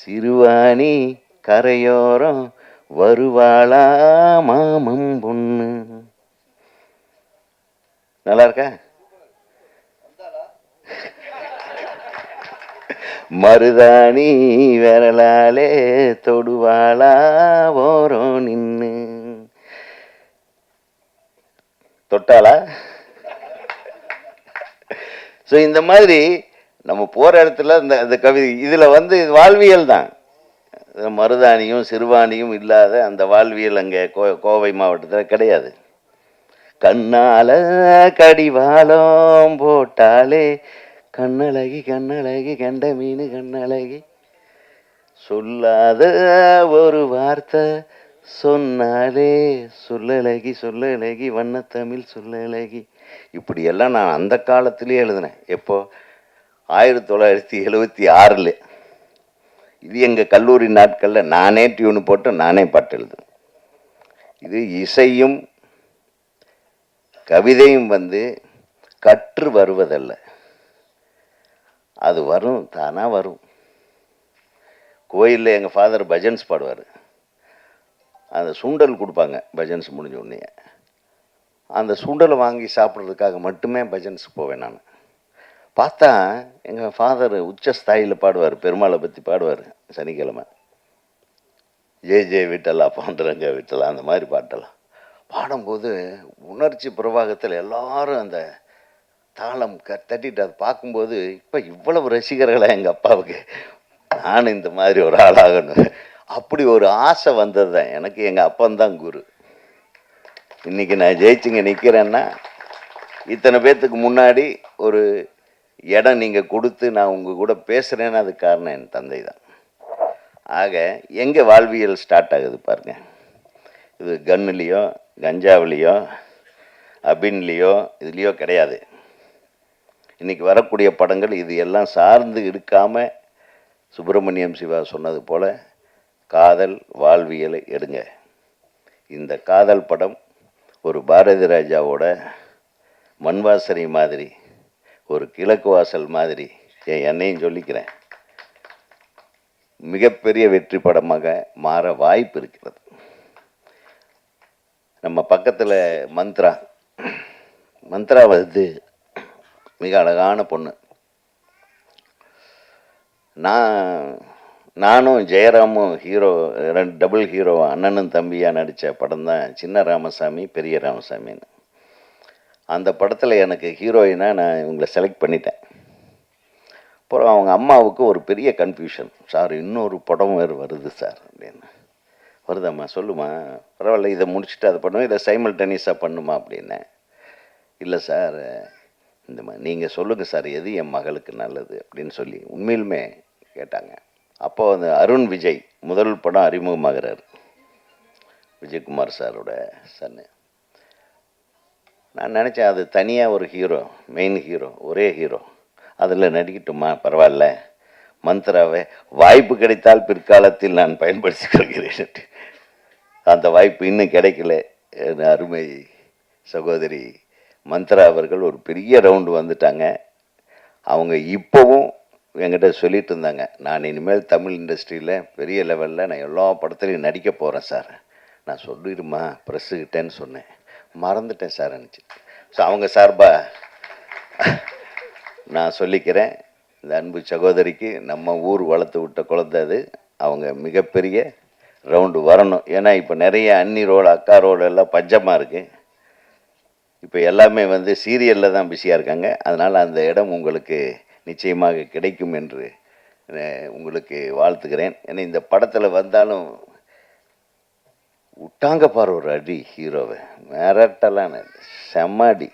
சிறுவாணி கரையோரம் வருவாளா மாமம் பொண்ணு. நல்லா இருக்கா? மருதாணி விரலாலே தொடுவாளா ஓரம் நின்னு. தொட்டாளா? ஸோ இந்த மாதிரி நம்ம போகிற இடத்துல இந்த கவிதை இதில் வந்து வாழ்வியல் தான். மருதாணியும் சிறுவாணியும் இல்லாத அந்த வாழ்வியல் அங்கே கோவை மாவட்டத்தில் கிடையாது. கண்ணால கடிவாளம் போட்டாலே கண்ணழகி கண்ணழகி கண்ட மீன் கண்ணழகி சொல்லாத ஒரு வார்த்தை சொன்னாலே சொல்லழகி சொல்லழகி வண்ணத்தமிழ் சொல்லழகி. இப்படியெல்லாம் நான் அந்த காலத்திலேயே எழுதினேன். எப்போ? 1976. இது எங்கள் கல்லூரி நாட்களில் நானே டியூனு போட்டு நானே பாட்டு எழுதுனேன். இது இசையும் கவிதையும் வந்து கற்று வருவதல்ல, அது வரும், தானாக வரும். கோயிலில் எங்கள் ஃபாதர் பஜன்ஸ் பாடுவார். அந்த சுண்டல் கொடுப்பாங்க பஜன்ஸ் முடிஞ்ச உடனே. அந்த சுண்டலை வாங்கி சாப்பிட்றதுக்காக மட்டுமே பஜன்ஸ் போவேன் நான். பார்த்தா எங்கள் ஃபாதர் உச்ச ஸ்தாயியில் பாடுவார், பெருமாளை பற்றி பாடுவார். சனிக்கிழமை ஜெய ஜெய விட்டலா பாண்டுரங்க விட்டலா அந்த மாதிரி பாட்டெல்லாம் பாடும்போது உணர்ச்சி பிரவாகத்தில் எல்லாரும் அந்த தாளம் தட்டிட்டு அதை பார்க்கும்போது இப்போ இவ்வளவு ரசிகர்களாக எங்கள் அப்பாவுக்கு, நான் இந்த மாதிரி ஒரு ஆளாகணும், அப்படி ஒரு ஆசை வந்தது தான் எனக்கு. எங்கள் அப்பந்தான் குரு. இன்றைக்கி நான் ஜெயிச்சுங்க நிற்கிறேன்னா இத்தனை பேர்த்துக்கு முன்னாடி ஒரு இடம் நீங்கள் கொடுத்து நான் உங்கள் கூட பேசுகிறேன்னு அதுக்கு காரணம் என் தந்தை தான். ஆக எங்கே வாழ்வியல் ஸ்டார்ட் ஆகுது பாருங்க. இது கன்னுலேயோ கஞ்சாவிலையோ அபின்லேயோ இதுலேயோ கிடையாது. இன்றைக்கி வரக்கூடிய படங்கள் இது எல்லாம் சார்ந்து இருக்காமல் சுப்பிரமணியம் சிவா சொன்னது போல் காதல் வாழ்வியலை எடுங்க. இந்த காதல் படம் ஒரு பாரதி ராஜாவோட மண்வாசனை மாதிரி, ஒரு கிழக்கு வாசல் மாதிரி, என்னையும் சொல்லிக்கிறேன், மிகப்பெரிய வெற்றி படமாக மாற வாய்ப்பு இருக்கிறது. நம்ம பக்கத்தில் மந்த்ரா வந்து மிக அழகான பொண்ணு. நானும் ஜெயராமும் ஹீரோ, டபுள் ஹீரோ, அண்ணனும் தம்பியாக நடித்த படம் தான் சின்ன ராமசாமி பெரிய ராமசாமின்னு. அந்த படத்தில் எனக்கு ஹீரோயினாக நான் இவங்களை செலக்ட் பண்ணிட்டேன். அப்புறம் அவங்க அம்மாவுக்கு ஒரு பெரிய கன்ஃபியூஷன், சார் இன்னொரு படம் வேறு வருது சார் அப்படின்னு. வருதாம்மா, சொல்லுமா, பரவாயில்ல, இதை முடிச்சுட்டு அதை பண்ணுவோம், இதை சைமல்டேனியஸாக பண்ணுமா அப்படின்னேன். இல்லை சார், இந்த மாதிரி நீங்கள் சொல்லுங்கள் சார், எது என் மகளுக்கு நல்லது அப்படின்னு சொல்லி உண்மையிலுமே கேட்டாங்க. அப்போ அந்த அருண் விஜய் முதல் படம் அறிமுகமாகிறார், விஜயகுமார் சாரோட சன்னு. நான் நினச்சேன் அது தனியாக ஒரு ஹீரோ, மெயின் ஹீரோ, ஒரே ஹீரோ, அதில் நடிக்கட்டுமா, பரவாயில்ல, மந்த்ராவை வாய்ப்பு கிடைத்தால் பிற்காலத்தில் நான் பயன்படுத்திக் கொள்கிறேன். அந்த வாய்ப்பு இன்னும் கிடைக்கல. அருமை சகோதரி மந்த்ரா அவர்கள் ஒரு பெரிய ரவுண்டு வந்துட்டாங்க. அவங்க இப்போவும் என்கிட்ட சொல்லிட்டு இருந்தாங்க, நான் இனிமேல் தமிழ் இண்டஸ்ட்ரியில் பெரிய லெவலில் நான் எல்லா படத்துலையும் நடிக்க போகிறேன் சார். நான் சொல்லிடுமா ப்ரெஸ்ஸுக்கிட்டேன்னு சொன்னேன், மறந்துட்டேன் சார் நினச்சி. ஸோ அவங்க சார்பாக நான் சொல்லிக்கிறேன், இந்த அன்பு சகோதரிக்கு நம்ம ஊர் வளர்த்து விட்ட குழந்தை அது. அவங்க மிகப்பெரிய ரவுண்டு வரணும். ஏன்னா இப்போ நிறைய அண்ணி ரோல் அக்கா ரோல் எல்லாம் பஞ்சமாக இருக்குது. இப்போ எல்லாமே வந்து சீரியலில் தான் பிஸியாக இருக்காங்க. அதனால் அந்த இடம் உங்களுக்கு நிச்சயமாக கிடைக்கும் என்று உங்களுக்கு வாழ்த்துக்கிறேன். ஏன்னா இந்த படத்தில் வந்தாலும் விட்டாங்க பாரு ஒரு அடி, ஹீரோவை மிரட்டலான செம்மாடி.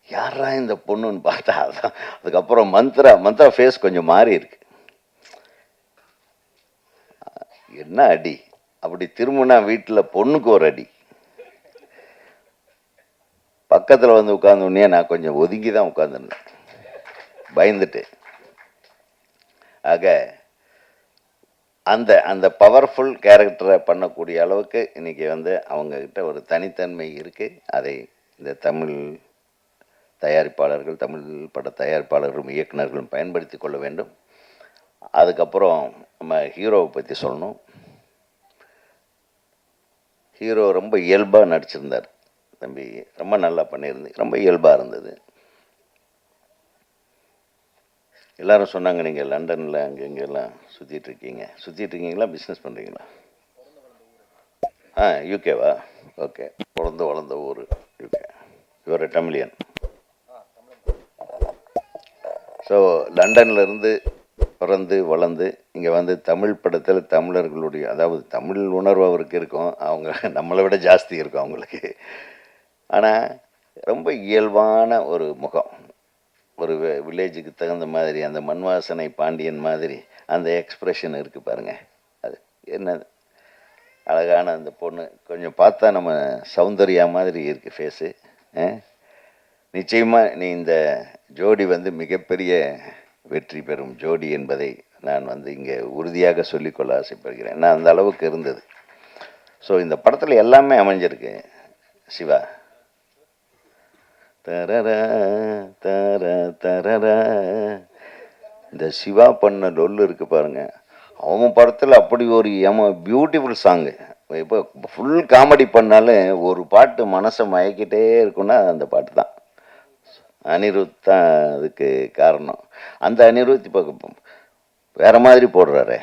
யாரா இந்த பொண்ணுன்னு பார்த்தா அதான். அதுக்கப்புறம் மந்த்ரா ஃபேஸ் கொஞ்சம் மாறி இருக்கு. என்ன அடி, அப்படி திரும்பினா வீட்டில் பொண்ணுக்கு ஒரு அடி. பக்கத்தில் வந்து உட்கார்ந்தோடனே நான் கொஞ்சம் ஒதுங்கி தான் உட்காந்துருந்தேன், பயந்துட்டு. ஆக அந்த அந்த பவர்ஃபுல் கேரக்டரை பண்ணக்கூடிய அளவுக்கு இன்றைக்கி வந்து அவங்கக்கிட்ட ஒரு தனித்தன்மை இருக்குது. அதை இந்த தமிழ் தயாரிப்பாளர்கள், தமிழ் பட தயாரிப்பாளர்களும் இயக்குநர்களும் பயன்படுத்தி கொள்ள வேண்டும். அதுக்கப்புறம் நம்ம ஹீரோவை பற்றி சொல்லணும். ஹீரோ ரொம்ப இயல்பாக நடிச்சிருந்தார் தம்பி, ரொம்ப நல்லா பண்ணியிருந்து, ரொம்ப இயல்பாக இருந்தது. எல்லாரும் சொன்னாங்க நீங்கள் லண்டனில் அங்கே இங்கெல்லாம் சுற்றிட்டுருக்கீங்களா, பிஸ்னஸ் பண்ணுறீங்களா? யூகேவா? ஓகே. பிறந்து வளர்ந்த ஊர் யூகே. யுவர் தமிழியன். ஸோ லண்டன்லேருந்து பிறந்து வளர்ந்து இங்கே வந்து தமிழ் படத்தில் தமிழர்களுடைய, அதாவது தமிழ் உணர்வு அவருக்கு இருக்கும், அவங்க நம்மளை விட ஜாஸ்தி இருக்கும் அவங்களுக்கு. ஆனால் ரொம்ப இயல்பான ஒரு முகம், ஒரு வில்லேஜுக்கு தகுந்த மாதிரி அந்த மண் வாசனை பாண்டியன் மாதிரி அந்த எக்ஸ்ப்ரெஷன் இருக்குது பாருங்கள். அது என்ன அழகான அந்த பொண்ணு, கொஞ்சம் பார்த்தா நம்ம சௌந்தர்யா மாதிரி இருக்குது ஃபேஸு. நிச்சயமாக நீ இந்த ஜோடி வந்து மிகப்பெரிய வெற்றி பெறும் ஜோடி என்பதை நான் வந்து இங்கே உறுதியாக சொல்லிக்கொள்ள ஆசைப்படுகிறேன். ஏன்னா அந்த அளவுக்கு இருந்தது. ஸோ இந்த படத்தில் எல்லாமே அமைஞ்சிருக்கு. சிவா தரர தர தரர, இந்த சிவா பண்ண லொல்லு இருக்கு பாருங்க, அவன் படத்தில் அப்படி ஒரு பியூட்டிஃபுல் சாங்கு. இப்போ ஃபுல் காமெடி பண்ணாலும் ஒரு பாட்டு மனசை மயக்கிட்டே இருக்குன்னா அந்த பாட்டு தான். அனிருத் தான் அதுக்கு காரணம். அந்த அனிருத் இப்போ வேற மாதிரி போடுறாரு,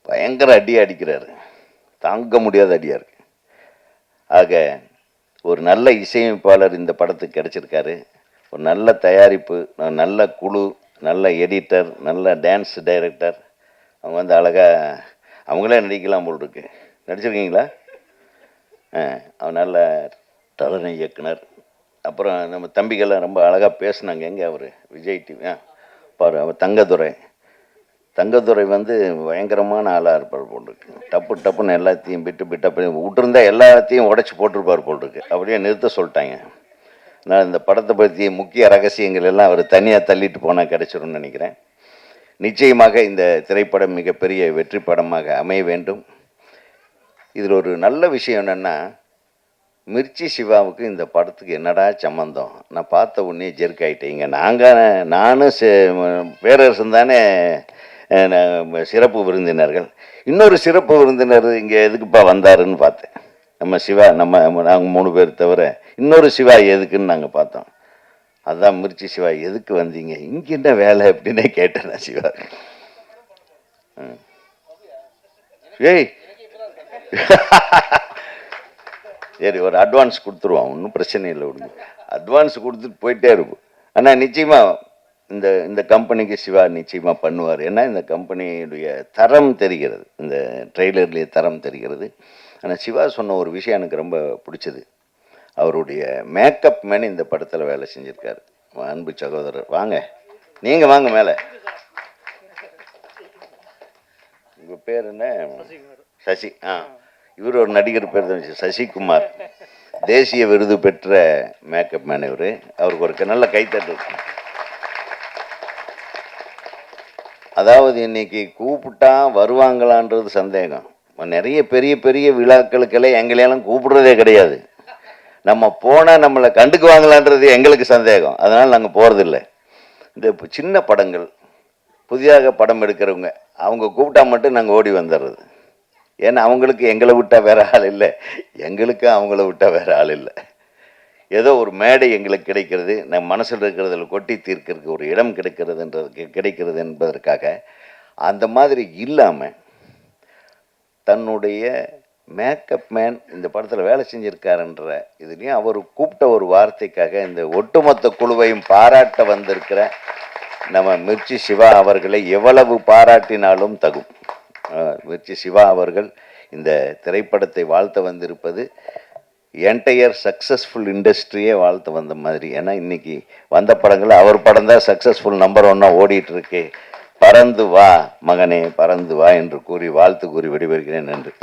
பயங்கர அடி அடிக்கிறாரு, தாங்க முடியாத அடியாக இருக்கு. ஆக ஒரு நல்ல இசையமைப்பாளர் இந்த படத்துக்கு கிடைச்சிருக்காரு, ஒரு நல்ல தயாரிப்பு, நல்ல குழு, நல்ல எடிட்டர், நல்ல டான்ஸ் டைரக்டர். அவங்க வந்து அழகாக அவங்களே நடிக்கலாம் போல் இருக்கு. நடிச்சிருக்கீங்களா? அவன் நல்ல தலைமை இயக்குனர். அப்புறம் நம்ம தம்பிகள்லாம் ரொம்ப அழகாக பேசுனாங்க. எங்கே அவர் விஜய் டிவி பாரு, அவர் தங்கதுரை வந்து பயங்கரமான ஆளாக இருப்பார் போல் இருக்கு. டப்புன்னு எல்லாத்தையும் பிட்டப் விட்டுருந்தா எல்லாத்தையும் உடச்சி போட்டிருப்பார் போல் இருக்கு. அப்படியே நிறுத்த சொல்லிட்டாங்க. நான் இந்த படத்தை பற்றி முக்கிய ரகசியங்கள் எல்லாம் அவர் தனியாக தள்ளிட்டு போனால் கிடைச்சிரும்னு நினைக்கிறேன். நிச்சயமாக இந்த திரைப்படம் மிகப்பெரிய வெற்றி படமாக அமைய வேண்டும். இதில் ஒரு நல்ல விஷயம் என்னென்னா, மிர்ச்சி சிவாவுக்கு இந்த படத்துக்கு என்னடா சம்மந்தம், நான் பார்த்த உடனே ஜெர்க் ஆகிட்டீங்க. நானும் பேரரசன் தானே சிறப்பு விருந்தினர்கள். இன்னொரு சிறப்பு விருந்தினர் இங்கே எதுக்குப்பா வந்தாருன்னு பார்த்தேன். நம்ம சிவா, நாங்கள் 3 பேர் தவிர இன்னொரு சிவா எதுக்குன்னு நாங்கள் பார்த்தோம். அதுதான் மிர்ச்சி சிவா, எதுக்கு வந்தீங்க, இங்கே என்ன வேலை அப்படின்னே கேட்டேன் நான் சிவா. ஏய் சரி, ஒரு அட்வான்ஸ் கொடுத்துருவான், ஒன்றும் பிரச்சனை இல்லை, விடுங்க. அட்வான்ஸ் கொடுத்துட்டு போயிட்டே இருக்கும். ஆனால் நிச்சயமாக இந்த கம்பெனிக்கு சிவா நிச்சயமாக பண்ணுவார். ஏன்னா இந்த கம்பெனியுடைய தரம் தெரிகிறது, இந்த ட்ரெய்லர்லேயே தரம் தெரிகிறது. ஆனால் சிவா சொன்ன ஒரு விஷயம் எனக்கு ரொம்ப பிடிச்சது. அவருடைய மேக்கப் மேன் இந்த படத்தில் வேலை செஞ்சுருக்காரு. அன்பு சகோதரர், வாங்க, நீங்கள் வாங்க மேலே. உங்கள் பேர் என்ன? சசி. இவர் ஒரு நடிகர் பேர் தான் சசிகுமார். தேசிய விருது பெற்ற மேக்கப் மேன் இவர். அவருக்கு ஒரு நல்ல கைத்தட்டு. அதாவது இன்னைக்கு கூப்பிட்டா வருவாங்களான்றது சந்தேகம். நிறைய பெரிய பெரிய விழாக்களுக்கெல்லாம் எங்களையெல்லாம் கூப்பிடுறதே கிடையாது. நம்ம போனால் நம்மளை கண்டுக்குவாங்களான்றது எங்களுக்கு சந்தேகம். அதனால் நாங்கள் போகிறதில்லை. இந்த சின்ன படங்கள், புதிதாக படம் எடுக்கிறவங்க, அவங்க கூப்பிட்டா மட்டும் நாங்கள் ஓடி வந்துடுறது. ஏன்னா அவங்களுக்கு எங்களை விட்டால் வேறு ஆள் இல்லை, எங்களுக்கு அவங்கள விட்டால் வேறு ஆள் இல்லை. ஏதோ ஒரு மேடை எங்களுக்கு கிடைக்கிறது, நம்ம மனசில் இருக்கிறதில் கொட்டி தீர்க்கிறதுக்கு ஒரு இடம் கிடைக்கிறது என்பதற்காக அந்த மாதிரி இல்லாமல் தன்னுடைய மேக்கப் மேன் இந்த படத்தில் வேலை செஞ்சுருக்காருன்ற இதுலேயும் அவர் கூப்பிட்ட ஒரு வார்த்தைக்காக இந்த ஒட்டுமொத்த குழுவையும் பாராட்ட வந்திருக்கிற நம்ம மிர்ச்சி சிவா அவர்களை எவ்வளவு பாராட்டினாலும் தகும். மிர்ச்சி சிவா அவர்கள் இந்த திரைப்படத்தை வாழ்த்த வந்திருப்பது என்டையர் சக்ஸஸ்ஃபுல் இண்டஸ்ட்ரியே வாழ்த்த வந்த மாதிரி. ஏன்னா இன்னைக்கு வந்த படங்கள் அவர் படம் தான் சக்ஸஸ்ஃபுல் நம்பர் 1 ஓடிட்டுருக்கு. பறந்து வா மகனே, பறந்து வா என்று கூறி வாழ்த்து கூறி விடைபெறுகிறேன். நன்றி.